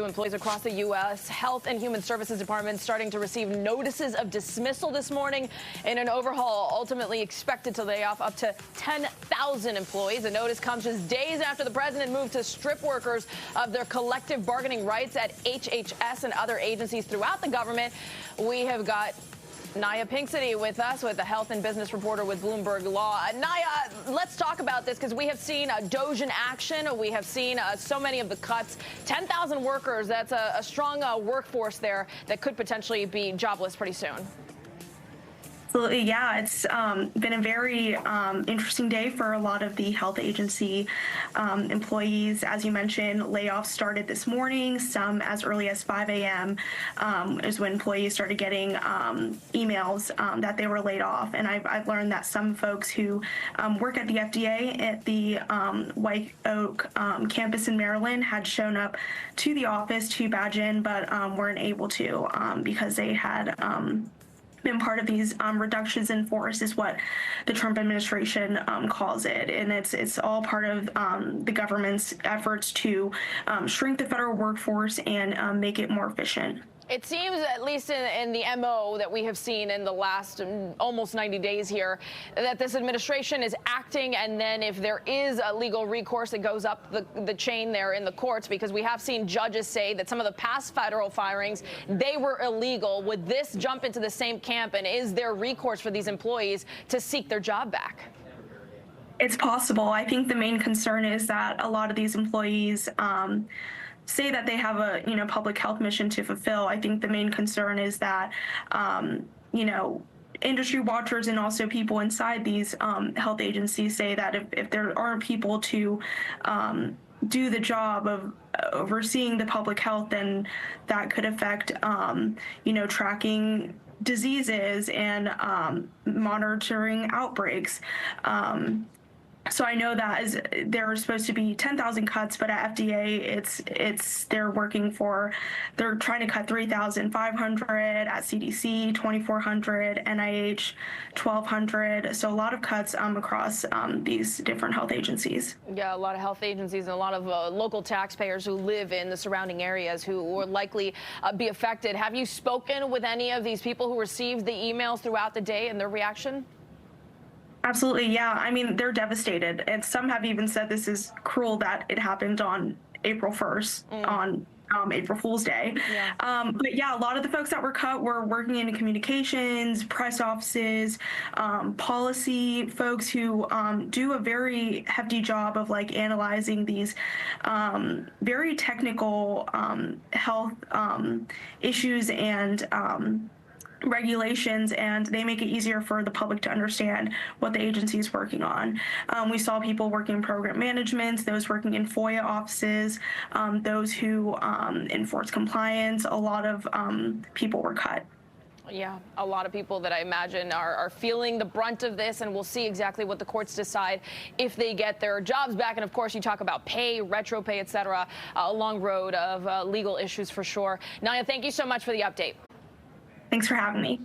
Employees across the U.S. Health and Human Services Department starting to receive notices of dismissal this morning in an overhaul ultimately expected to lay off up to 10,000 employees. The notice comes just days after the president moved to strip workers of their collective bargaining rights at HHS and other agencies throughout the government. We have got Naya Pinkston with us, with the health and business reporter with Bloomberg Law. Naya, let's talk about this because we have seen DOGE in action. We have seen so many of the cuts. 10,000 workers, that's a strong workforce there that could potentially be jobless pretty soon. Absolutely, yeah. It's been a very interesting day for a lot of the health agency employees. As you mentioned, layoffs started this morning. Some as early as 5 a.m. Is when employees started getting emails that they were laid off. And I've learned that some folks who work at the FDA at the White Oak campus in Maryland had shown up to the office to badge in, but weren't able to because they had been part of these reductions in force, is what the Trump administration calls it. And it's all part of the government's efforts to shrink the federal workforce and make it more efficient. It seems, at least in the MO that we have seen in the last almost 90 days here, that this administration is acting, and then if there is a legal recourse, it goes up the chain there in the courts, because we have seen judges say that some of the past federal firings, they were illegal. Would this jump into the same camp, and is there recourse for these employees to seek their job back? It's possible. I think the main concern is that a lot of these employees say that they have a public health mission to fulfill. I think the main concern is that industry watchers and also people inside these health agencies say that if there aren't people to do the job of overseeing the public health, then that could affect tracking diseases and monitoring outbreaks. So I know that there are supposed to be 10,000 cuts, but at FDA, they're trying to cut 3,500 at CDC, 2,400, NIH, 1,200. So a lot of cuts across these different health agencies. Yeah, a lot of health agencies and a lot of local taxpayers who live in the surrounding areas who will likely be affected. Have you spoken with any of these people who received the emails throughout the day and their reaction? Absolutely, yeah. I mean, they're devastated. And some have even said this is cruel that it happened on April 1st, on April Fool's Day. Yeah. But yeah, a lot of the folks that were cut were working in communications, press offices, policy folks who do a very hefty job of analyzing these very technical health issues and regulations, and they make it easier for the public to understand what the agency is working on. We saw people working in program management, those working in FOIA offices, those who enforce compliance. A lot of people were cut. Yeah, a lot of people that I imagine are feeling the brunt of this, and we'll see exactly what the courts decide if they get their jobs back. And of course, you talk about pay, retro pay, et cetera, a long road of legal issues for sure. Naya, thank you so much for the update. Thanks for having me.